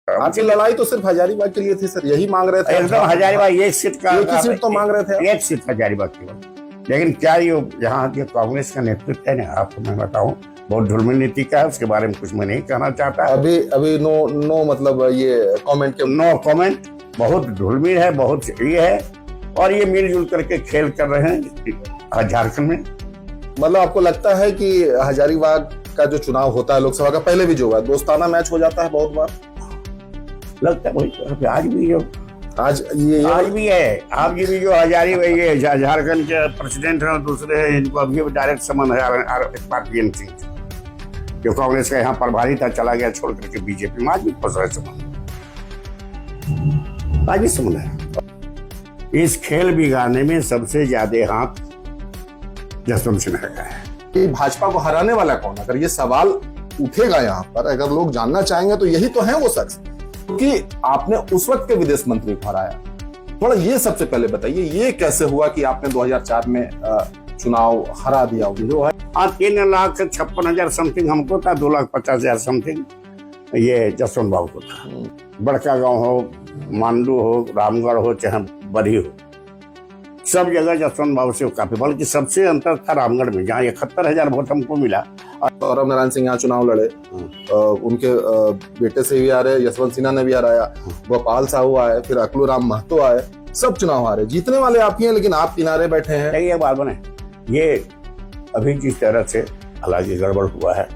आपकी लड़ाई तो सिर्फ हजारीबाग के लिए थी सर, यही मांग रहे थे एकदम हजारीबाग एक सीट का, एक ही सीट तो मांग रहे थे, एक सीट हजारीबाग की। लेकिन क्या ये यहाँ के कांग्रेस का नेतृत्व है ना, आपको मैं बताऊं, बहुत ढुलमिल नीति का है, उसके बारे में कुछ मैं नहीं कहना चाहता। अभी नो मतलब ये कमेंट के नो कमेंट, बहुत ढुलमिल है, बहुत ये है, और ये मिलजुल करके खेल कर रहे हैं झारखंड में। मतलब आपको लगता है कि हजारीबाग का जो चुनाव होता है लोकसभा का, पहले भी जो हुआ दोस्ताना मैच हो जाता है बहुत बार, लगता है वही आज भी जो आज भी है। आप जी भी जो हजारीबाग ये झारखंड के प्रेसिडेंट हैं और दूसरे हैं, इनको अभी डायरेक्ट संबंध है पार्टी सिंह, जो कांग्रेस का यहाँ प्रभारी था, चला गया छोड़ करके बीजेपी में, आज भी फंस रहे संबंध, आज भी संबंध है। इस खेल बिगाड़ने में सबसे ज्यादा हाथ जसवंत सिन्हा का है। कि भाजपा को हराने वाला कौन, अगर ये सवाल उठेगा यहाँ पर, अगर लोग जानना चाहेंगे तो यही तो है वो शख्स, क्योंकि आपने उस वक्त के विदेश मंत्री को हराया। थोड़ा ये सबसे पहले बताइए, ये कैसे हुआ कि आपने 2004 में चुनाव हरा दिया? 3,56,000 समथिंग हमको था, 2,50,000 समथिंग ये जसवंत बाबू को था। बड़का गांव हो, मांडू हो, रामगढ़ हो, चाहे बरी हो, सब जगह जसवंत बाबू से काफी, बल्कि सबसे अंतर था रामगढ़ में, जहाँ 71,000 वोट हमको मिला। सौरभ नारायण सिंह यहाँ चुनाव लड़े, उनके बेटे से भी आ रहे, यशवंत सिन्हा ने भी हराया, गोपाल साहू आए, फिर अकलू राम महतो आए, सब चुनाव हारे। जीतने वाले आप ही हैं, लेकिन आप किनारे बैठे हैं। ये बात बने, ये अभी जिस तरह से हालांकि गड़बड़ हुआ है,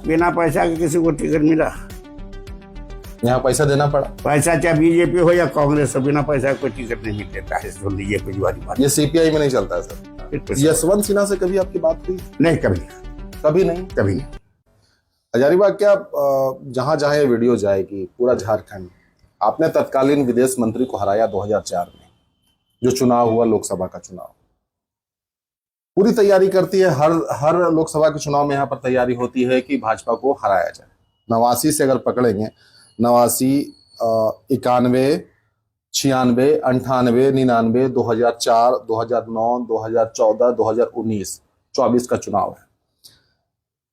बिना पैसा के किसी को टिकट मिला, यहाँ पैसा देना पड़ा। पैसा चाहे बीजेपी हो या कांग्रेस हो, बिना पैसा कोई टिकट नहीं मिल देता है। सुन लीजिए कुछ बात, ये सीपीआई में नहीं चलता है सर। यशवंत सिन्हा से कभी आपकी बात हुई? नहीं, कभी नहीं। हजारीबाग क्या, जहां जहां ये वीडियो जाएगी पूरा झारखंड, आपने तत्कालीन विदेश मंत्री को हराया 2004 में, जो चुनाव हुआ लोकसभा का चुनाव। पूरी तैयारी करती है, हर लोकसभा के चुनाव में यहाँ पर तैयारी होती है कि भाजपा को हराया जाए। 89 से अगर पकड़ेंगे, 89, 91, 96, 98, 99, 2004, 2009, 2014, 2019, 24 का चुनाव है।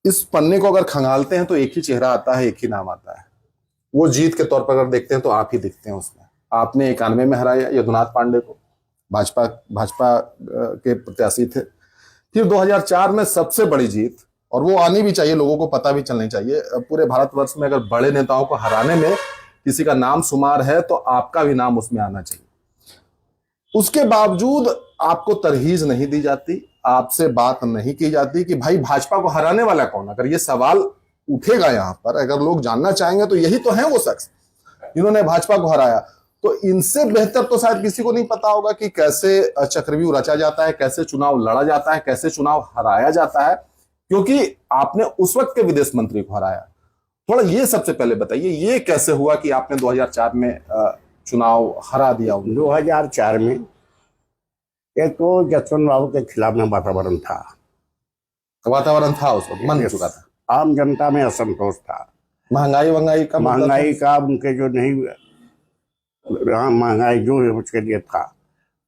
इस पन्ने को अगर खंगालते हैं तो एक ही चेहरा आता है, एक ही नाम आता है। वो जीत के तौर पर अगर देखते हैं तो आप ही दिखते हैं उसमें। आपने 91 में हराया यदुनाथ पांडे को, भाजपा के प्रत्याशी थे। फिर 2004 में सबसे बड़ी जीत, और वो आनी भी चाहिए, लोगों को पता भी चलनी चाहिए। पूरे भारतवर्ष में अगर बड़े नेताओं को हराने में किसी का नाम शुमार है तो आपका भी नाम उसमें आना चाहिए। उसके बावजूद आपको तरहीज नहीं दी जाती, आपसे बात नहीं की जाती कि भाई भाजपा को हराने वाला कौन, अगर ये सवाल उठेगा यहाँ पर, अगर लोग जानना चाहेंगे तो यही तो है वो शख्स जिन्होंने भाजपा को हराया। तो इनसे बेहतर तो शायद किसी को नहीं पता होगा कि कैसे चक्रव्यूह रचा जाता है, कैसे चुनाव लड़ा जाता है, कैसे चुनाव हराया जाता है, क्योंकि आपने उस वक्त के विदेश मंत्री को हराया। थोड़ा ये सबसे पहले बताइए, ये कैसे हुआ कि आपने 2004 में चुनाव हरा दिया? 2004 में एक तो जसवंत बाबू के खिलाफ में वातावरण था उस वक्त, मन चुका था, आम जनता में असंतोष था। महंगाई का उनके जो नहीं, महंगाई जो उसके लिए था,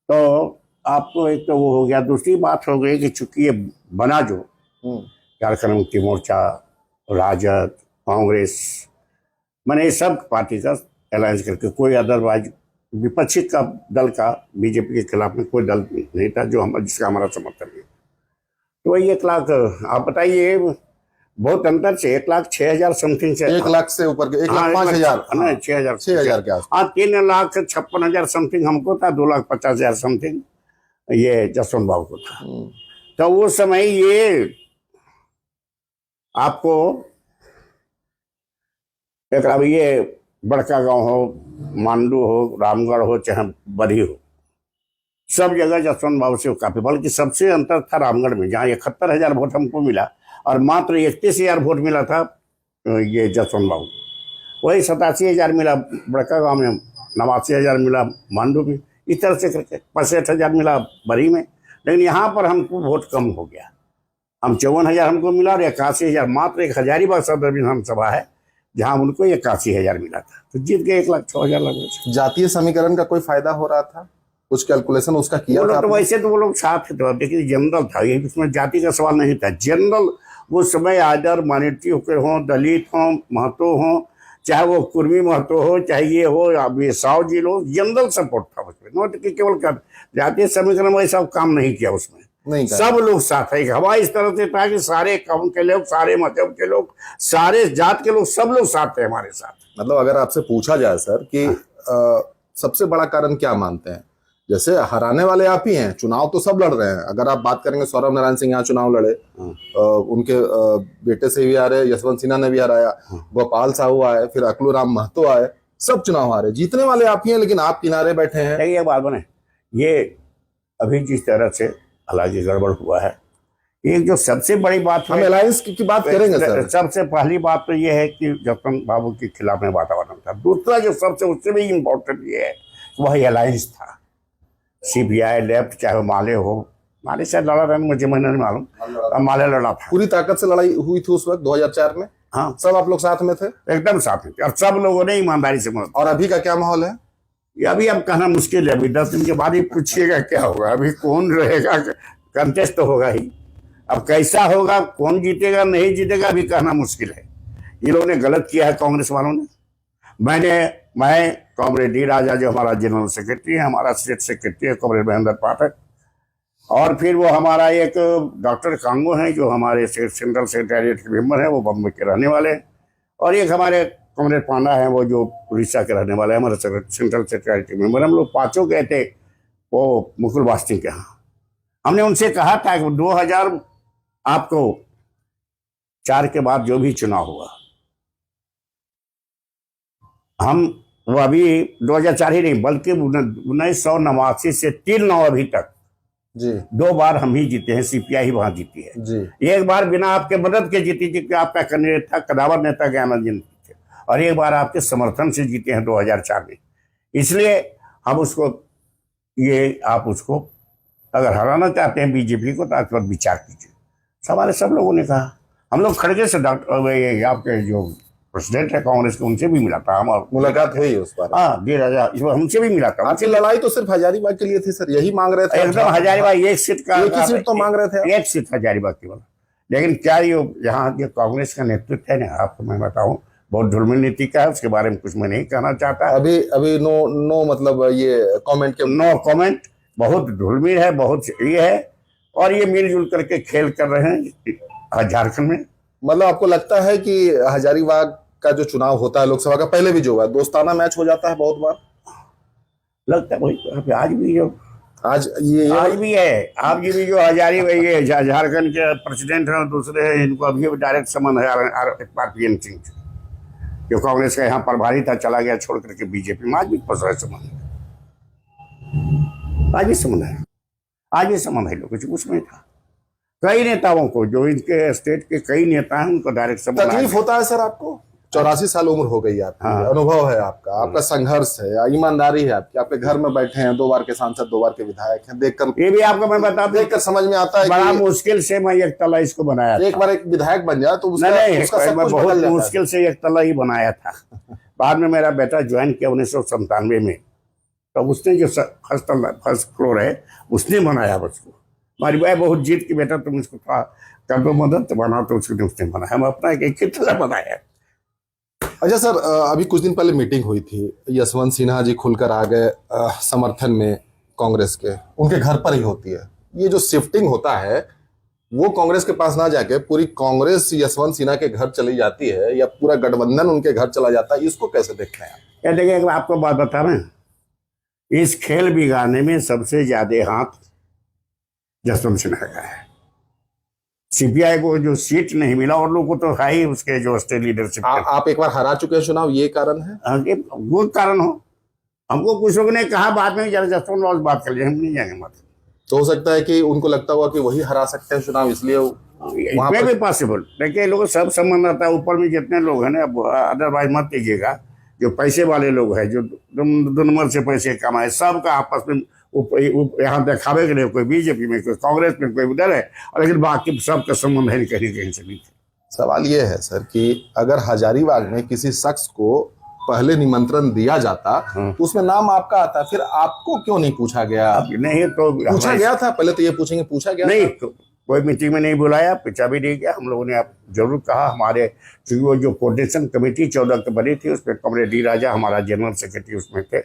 तो आपको एक तो वो हो गया। दूसरी बात हो गई कि चूंकि ये बना जो झारखंड मुक्ति मोर्चा, राजद, कांग्रेस, मैंने सब पार्टी का अलायंस करके, कोई अदरवाइज विपक्षी का दल का बीजेपी के खिलाफ में कोई दल नहीं था जिसका हमारा समर्थन है। तो वही 1 लाख, आप बताइए, बहुत अंतर से 1,06,000 समथिंग से, 1 लाख से ऊपर, 1,05,000 नहीं, 6,000 के आसपास। 3,56,000 समथिंग हमको था, 2,50,000 समथिंग ये जसवंत बाबू को था। तो उस समय ये आपको ये बड़का गांव हो, मांडू हो, रामगढ़ हो, चाहे बरी हो, सब जगह जसवंत बाबू से काफी, बल्कि सबसे अंतर था रामगढ़ में, जहाँ 71,000 वोट हमको मिला और मात्र 31,000 वोट मिला था ये जसवंत बाबू। वही 87,000 मिला बड़का गांव में, 89,000 मिला मांडू में, इस तरह से करके 65,000 मिला बरी में। लेकिन यहाँ पर हमको वोट कम हो गया, हम 54,000 हमको मिला और 81,000, मात्र एक हजारीबाग सदर विधानसभा है जहां उनको 81,000 मिला था, तो जीत गए 1,06,000 लगभग। जातीय समीकरण का कोई फायदा हो रहा था? कुछ कैलकुलेशन उसका किया था? तो वैसे तो वो लोग साथ थे, लेकिन जनरल था ये, इसमें जाति का सवाल नहीं था। जनरल वो समय आदर माइनॉरिटी होकर हों, दलित हों, महतो हों, चाहे वो कुर्मी महतो हो, चाहे ये हो, अभी साव जी लो, जनरल सपोर्ट था उसमें, नोट कि केवल कर जातीय समीकरण में सब काम नहीं किया उसमें, नहीं कर सब लोग साथ है। हवा इस तरह से था कि सारे कौम के लोग, सारे मजहब के लोग, सारे जात के लोग, सब लोग साथ थे हमारे साथ। मतलब अगर आपसे पूछा जाए सर कि सबसे बड़ा कारण क्या मानते हैं, जैसे हराने वाले आप ही हैं, चुनाव तो सब लड़ रहे हैं। अगर आप बात करेंगे सौरभ नारायण सिंह यहाँ चुनाव लड़े, उनके बेटे से भी हारे, यशवंत सिन्हा ने भी हराया, गोपाल साहू आए, फिर अकलू राम महतो आए, सब चुनाव हारे। जीतने वाले आप ही हैं, लेकिन आप किनारे बैठे हैं। ये बात बने, ये अभी जिस तरह से हालांकि गड़बड़ हुआ है, एक जो सबसे बड़ी बात हम अलायंस की बात करेंगे सर। सबसे पहली बात तो ये है कि जसवंत बाबू के खिलाफ में वातावरण था। दूसरा जो सबसे उससे भी इम्पोर्टेंट ये है, वही अलायंस था। सीपीआई लेफ्ट, चाहे माले हो, माले से लड़ा रहे, मुझे मैंने नहीं मालूम, माले लड़ा था। पूरी ताकत से लड़ाई हुई थी उस वक्त 2004 में। हाँ, सब आप लोग साथ में थे, एकदम साथ में, और सब लोगों ने ईमानदारी से मदद। और अभी का क्या माहौल है? ये अभी अब कहना मुश्किल है, अभी 10 दिन के बाद ही पूछिएगा क्या होगा। अभी कौन रहेगा, कंटेस्ट तो होगा ही, अब कैसा होगा, कौन जीतेगा नहीं जीतेगा अभी कहना मुश्किल है। ये लोगों ने गलत किया है, कांग्रेस वालों ने। मैं कॉमरेड डी राजा जो हमारा जनरल सेक्रेटरी है, हमारा स्टेट सेक्रेटरी है कॉमरेड महेंद्र पाठक, और फिर वो हमारा एक डॉक्टर कांगो हैं जो हमारे सेंट्रल सेक्रेटरिएट के मेंबर हैं, वो बम्बई के रहने वाले हैं, और एक हमारे कॉमरेड पांडा हैं, वो जो उड़ीसा के रहने वाले हैं, हमारे सेंट्रल सेक्रेटरिएट के मेंबर। हम लोग पांचों गए थे वो मुकुल वासनिक के यहाँ। हमने उनसे कहा था कि 2004 के बाद जो भी चुनाव हुआ, हम वो अभी 2004 ही नहीं बल्कि 1989 से 3-9 अभी तक जी 2 बार हम ही जीते हैं, सीपीआई ही वहां जीती है जी। एक बार बिना आपके मदद के जीती थी, कि आपका कैंडिडेट था कदावर नेता ज्ञानानंद जी थे, और एक बार आपके समर्थन से जीते हैं 2004 में। इसलिए हम उसको, ये आप उसको अगर हराना चाहते हैं बीजेपी को, तो आप विचार कीजिए। हमारे सब लोगों ने कहा, हम लोग खड़गे से डॉक्टर आपके जो प्रेसिडेंट है कांग्रेस के, उनसे भी मिला था, हम मुलाकात हुई उस बार। हाँ डी राजा, हमसे भी मिला था। आपकी लड़ाई तो सिर्फ हजारीबाग के लिए थी सर, यही मांग रहे थे एकदम हजारीबाग एक सीट का, एक ही सीट तो मांग रहे थे, एक सीट हजारीबाग केवल। लेकिन क्या ये यहाँ के कांग्रेस का नेतृत्व है ना, आपको मैं बताऊं, बहुत ढुलमिल नीति का है, उसके बारे में कुछ मैं नहीं कहना चाहता। अभी नो मतलब ये कमेंट के, नो कमेंट। बहुत ढुलमिल है, बहुत ये है, और ये मिलजुल करके खेल कर रहे हैं झारखंड में। मतलब आपको लगता है कि हजारीबाग का जो चुनाव होता है लोकसभा का, पहले भी जो है दोस्ताना मैच हो जाता है बहुत बार, लगता है वही आज भी जो आज भी है। आप जी भी जो हजारीबाग ये झारखंड के प्रेसिडेंट हैं, दूसरे हैं, इनको अभी भी डायरेक्ट संबंध है पार्टी सिंह, जो कांग्रेस का यहाँ प्रभारी था, चला गया छोड़ करके बीजेपी में। आज भी संबंध है, आज भी संबंध है, आज भी संबंध है। लोग कुछ नहीं था। कई नेताओं को, जो इनके स्टेट के कई नेता हैं, उनको डायरेक्ट संबंध। तकलीफ होता है सर आपको? 84 साल उम्र हो गई आपकी, हाँ। अनुभव है आपका संघर्ष है, ईमानदारी है आपकी, आपके घर में बैठे हैं, 2 बार के सांसद, 2 बार के विधायक हैं, देखकर ये भी आपको मैं बता दूं, देखकर समझ में आता है बड़ा कि मुश्किल से मैं एक तला इसको बनाया था। एक बार एक विधायक बन जाए तो उसका नहीं, सब कुछ बहुत बदल जाता है। मुश्किल से एक तला ही बनाया था। बाद में मेरा बेटा ज्वाइन किया 1997 में, तो उसने जो फर्स्ट फ्लोर है उसने बनाया उसको। हमारी भाई बहुत जीत की, बेटा तुम इसको कर दो मदद, तो बनाओ, तो उसने बनाया। हम अपना एक ही तला बनाया। अच्छा सर, अभी कुछ दिन पहले मीटिंग हुई थी, यशवंत सिन्हा जी खुलकर आ गए समर्थन में कांग्रेस के, उनके घर पर ही होती है। ये जो शिफ्टिंग होता है वो कांग्रेस के पास ना जाके पूरी कांग्रेस यशवंत सिन्हा के घर चली जाती है, या पूरा गठबंधन उनके घर चला जाता है, इसको कैसे देखते हैं आप? क्या देखिए, आपको बात बता रहे हैं, इस खेल बिगाड़ने में सबसे ज्यादा हाथ यशवंत सिन्हा का है। सीपीआई को जो सीट नहीं मिला, और लोगों को तो है ही उसके जो स्टेट लीडरशिप। आप एक बार हरा चुके हैं चुनाव, ये कारण है? आगे वो कारण हो, हमको कुछ लोगों ने कहा बाद में जरा जसवंत वाल बात कर लिया, हम नहीं जाएंगे मत। तो हो सकता है कि उनको लगता हुआ कि वही हरा सकते हैं चुनाव, इसलिए वहां पर भी पॉसिबल। देखिए, लोगों सब संबंध आता है, ऊपर में जितने लोग हैं ना, अदरवाइज मत कीजिएगा, जो पैसे वाले लोग हैं, जो 2 नंबर से पैसे कमाए, सबका आपस में यहाँ दिखावे के लिए, कोई बीजेपी में, कोई कांग्रेस में, कोई उधर है, और लेकिन बाकी सबका संबंध है कहीं से भी। सवाल ये है सर कि अगर हजारीबाग में किसी शख्स को पहले निमंत्रण दिया जाता तो उसमें नाम आपका आता, फिर आपको क्यों नहीं पूछा गया? नहीं तो पूछा गया था, पहले तो ये पूछेंगे, पूछा गया नहीं, कोई मीटिंग में नहीं बुलाया, पूछा भी नहीं गया। हम लोगों ने आप जरूर कहा, हमारे चूंकि वो जो कोऑर्डिनेशन कमेटी 14 की बनी थी उसमें कमरेड डी राजा हमारा जनरल सेक्रेटरी उसमें थे,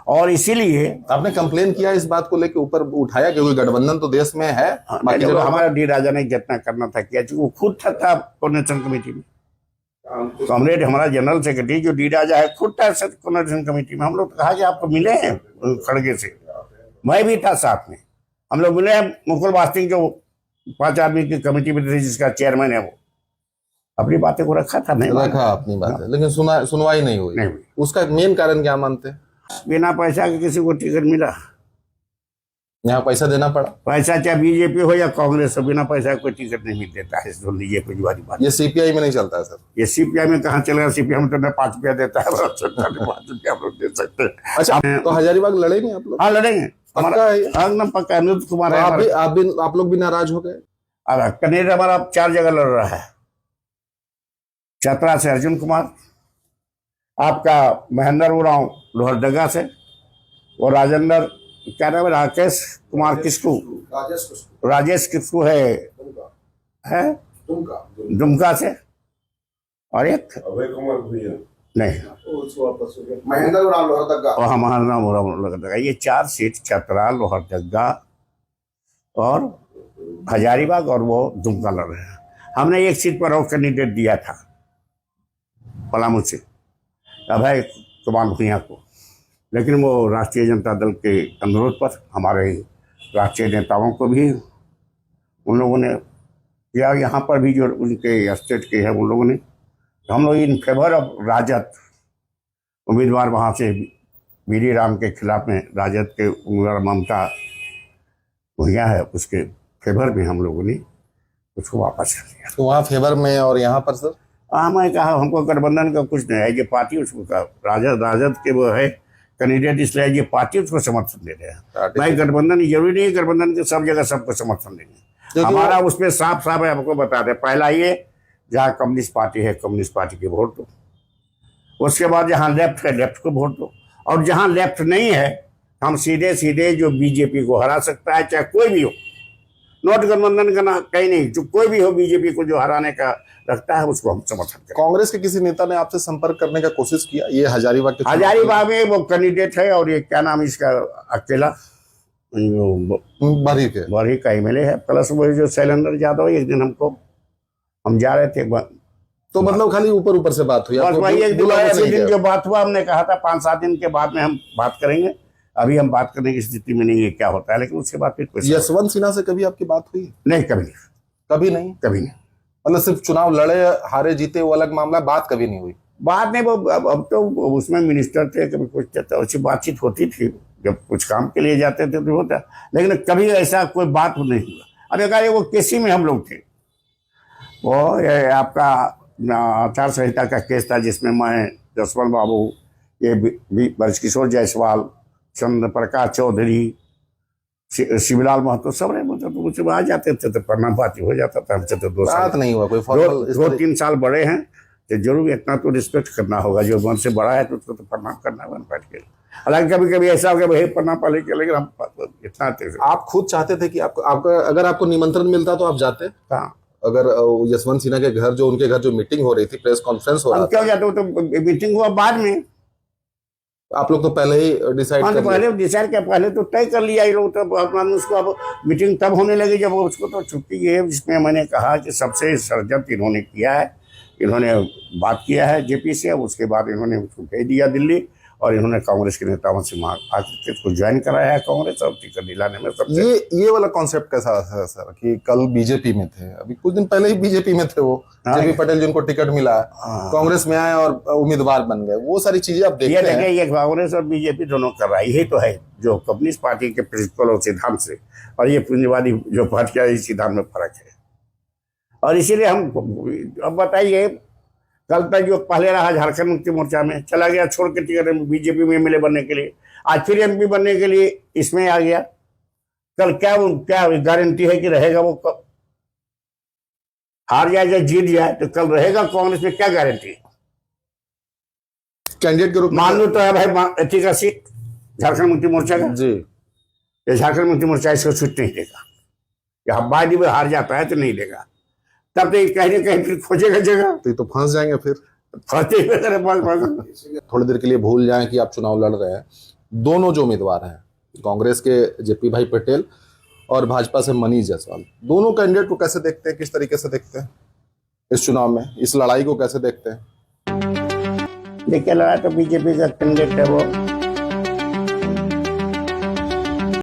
और इसीलिए आपने कंप्लेन किया इस बात को लेकर, ऊपर उठाया क्योंकि गठबंधन तो देश में है बाकी जगह हमारा डी राजा ने जितना करना था किया, चूंकि वो खुद था कोऑर्डिनेशन कमेटी में। कॉमरेड हमारा जनरल सेक्रेटरी जो डी राजा है खुद था कोऑर्डिनेशन कमेटी में। हम लोग कहा कि आपको मिले हैं खड़गे से, मैं भी था साथ में, हम लोग मिले हैं। मुकुल वास्तिक जो 5 आदमी की कमेटी में थे जिसका चेयरमैन है, वो अपनी बातें को रखा था, नहीं रखा अपनी बात, लेकिन सुनवाई नहीं हुई। नहीं। उसका मेन कारण क्या मानते हैं? बिना पैसा के किसी को टिकट मिला, यहाँ पैसा देना पड़ा। पैसा चाहे बीजेपी हो या कांग्रेस हो, बिना पैसा कोई टिकट नहीं मिल देता है, सुन लीजिए कुछ बारी बात। ये सीपीआई में नहीं चलता है सर। ये सीपीआई में कहाँ चलेगा? सीपीआई में तो न 5 रुपया देता है, 5 रुपया हम लोग दे सकते हैं। अच्छा, तो हजारीबाग लड़ेंगे आप लोग? हाँ लड़ेंगे, पक्का है ये? एकदम पक्का। अनिरुद्ध कुमार है आप लोग भी नाराज हो गए? कैंडिडेट हमारा 4 जगह लड़ रहा है। चतरा से अर्जुन कुमार, आपका महेंद्र उरांव लोहरदगा से, और राजेंद्र क्या नाम है, राकेश कुमार किस्कू, राजेश किस्कू है दुमका से, और एक नहीं महेंद्र उरांव लोहरदगा, और हमारा नाम लोहरदगा। ये 4 सीट चतरा, लोहरदगा और हजारीबाग और वो दुमका लड़ रहे हैं। हमने एक सीट पर और कैंडिडेट दिया था पलामू से, अभय कुमार भूया को, लेकिन वो राष्ट्रीय जनता दल के अनुरोध पर हमारे राष्ट्रीय नेताओं को भी उन लोगों ने, या यहाँ पर भी जो उनके स्टेट के हैं उन लोगों ने, हम लोग इन फेवर ऑफ राजद उम्मीदवार वहाँ से बीडी राम के खिलाफ में राजद के उम्मीदवार ममता भूया है, उसके फेवर में हम लोगों ने उसको वापस कर लिया। तो वहाँ फेवर में, और यहाँ पर सर? हाँ, मैं कहा हमको गठबंधन का कुछ नहीं है, ये पार्टी उसको कहा राजद के वो है कैंडिडेट, इसलिए ये पार्टी उसको समर्थन दे रहे हैं। भाई गठबंधन जरूरी नहीं है, गठबंधन के सब जगह सबको समर्थन देंगे। हमारा उसमें साफ साफ है, आपको बता दें। पहला ये, जहाँ कम्युनिस्ट पार्टी है कम्युनिस्ट पार्टी के वोट दो, उसके बाद जहाँ लेफ्ट है लेफ्ट को वोट दो, और जहाँ लेफ्ट नहीं है हम सीधे सीधे जो बीजेपी को हरा सकता है, चाहे कोई भी हो, नोट गठबंधन का ना कहीं नहीं, जो कोई भी हो बीजेपी को जो हराने का रखता है उसको हम समर्थन करें। कांग्रेस के किसी नेता ने आपसे संपर्क करने का कोशिश किया? ये हजारीबाग के, हजारीबाग में वो कैंडिडेट है, और ये क्या नाम इसका, अकेला बरही का एमएलए है, प्लस वो जो शैलेंद्र यादव, एक दिन हम जा रहे थे, तो मतलब खाली ऊपर ऊपर से बात हुई? एक दिन जो बात हुआ, हमने कहा था 5-7 दिन के बाद में हम बात करेंगे, अभी हम बात करने की स्थिति में नहीं है क्या होता है, लेकिन उसके बाद फिर यशवंत सिन्हा से कभी आपकी बात हुई? नहीं, कभी नहीं। मतलब सिर्फ चुनाव लड़े हारे जीते वो अलग मामला, बात कभी नहीं हुई? बात नहीं, वो अब तो उसमें मिनिस्टर थे, कभी कुछ तो अच्छी बातचीत होती थी, जब कुछ काम के लिए जाते थे तो होता, लेकिन कभी ऐसा कोई बात नहीं हुआ। अब एक वो केसी में हम लोग थे, वो आपका आचार संहिता का केस था, जिसमें मैं, जसवंत बाबू, ये ब्रजकिशोर जायसवाल, चंद्र प्रकाश चौधरी, शिवलाल महतो, सब रहे, मतलब मुझसे आ जाते थे तो प्रणाम पाती हो जाता था हमसे। तो 2 साल नहीं हुआ कोई, 2-3 साल बड़े हैं तो जरूर इतना तो रिस्पेक्ट करना होगा, जो मन से बड़ा है तो उसको तो प्रणाम करना है बैठ के। हालांकि कभी कभी ऐसा हो गया भाई प्रणाम पा लेके, लेकिन हम इतना आप खुद चाहते थे कि आपका अगर आपको निमंत्रण मिलता तो आप जाते? हाँ, अगर यशवंत सिन्हा के घर, जो उनके घर जो मीटिंग हो रही थी, प्रेस कॉन्फ्रेंस हो रहा था, क्यों जाते हो? तो मीटिंग हुआ बाद में, आप लोग तो पहले ही डिसाइड कर पहले डिसाइड किया, पहले तो तय कर लिया ये लोग, तब उसको अब मीटिंग तब होने लगी जब उसको तो छुट्टी है, जिसमें मैंने कहा कि सबसे षड्यंत्र इन्होंने किया है, इन्होंने बात किया है जेपी से, उसके बाद इन्होंने उसको भेज दिया दिल्ली, और इन्होंने कांग्रेस के नेताओं से आकर उसको ज्वाइन कराया है कांग्रेस, और टिकट दिलाने में सबसे। ये वाला कॉन्सेप्ट कैसा है सर, कि कल बीजेपी में थे, अभी कुछ दिन पहले ही बीजेपी में थे वो, जेपी पटेल जिनको टिकट मिला, कांग्रेस में आए और उम्मीदवार बन गए, वो सारी चीजें आप देखते हैं। ये कांग्रेस और बीजेपी दोनों कर रहा है, यही तो है जो कम्युनिस्ट पार्टी के प्रिंसिपल और सिद्धांत से, और ये पूंजीवादी जो पार्टियां, इस सिद्धांत में फर्क है। और इसीलिए हम, अब बताइए, कल तक जो पहले रहा झारखंड मुक्ति मोर्चा में, चला गया छोड़ के टिकट बीजेपी में एमएलए बनने के लिए, आज फिर एमपी बनने के लिए इसमें आ गया। कल क्या गारंटी है कि रहेगा? वो हार जाए या जीत जाए तो कल रहेगा कांग्रेस में, क्या गारंटी है? कैंडिडेट के रूप में मान लो तो है भाई एथी का सीट झारखंड मुक्ति मोर्चा का जी, ये झारखंड मुक्ति मोर्चा इसको छूट नहीं देगा, या बाजी में हार जाता है तो नहीं देगा, तब तो ये कहीं ना कहीं फिर खोजेगा जगह, तो ये तो फंस जाएंगे फिर। फंसते ही मेरे पास। थोड़ी देर के लिए भूल जाएं कि आप चुनाव लड़ रहे हैं। दोनों जो उम्मीदवार हैं, कांग्रेस के जेपी भाई पटेल और भाजपा से मनीष जायसवाल, दोनों कैंडिडेट को कैसे देखते हैं, किस तरीके से देखते हैं इस चुनाव में, इस लड़ाई को कैसे देखते हैं? देखिए, लड़ा तो बीजेपी का कैंडिडेट है वो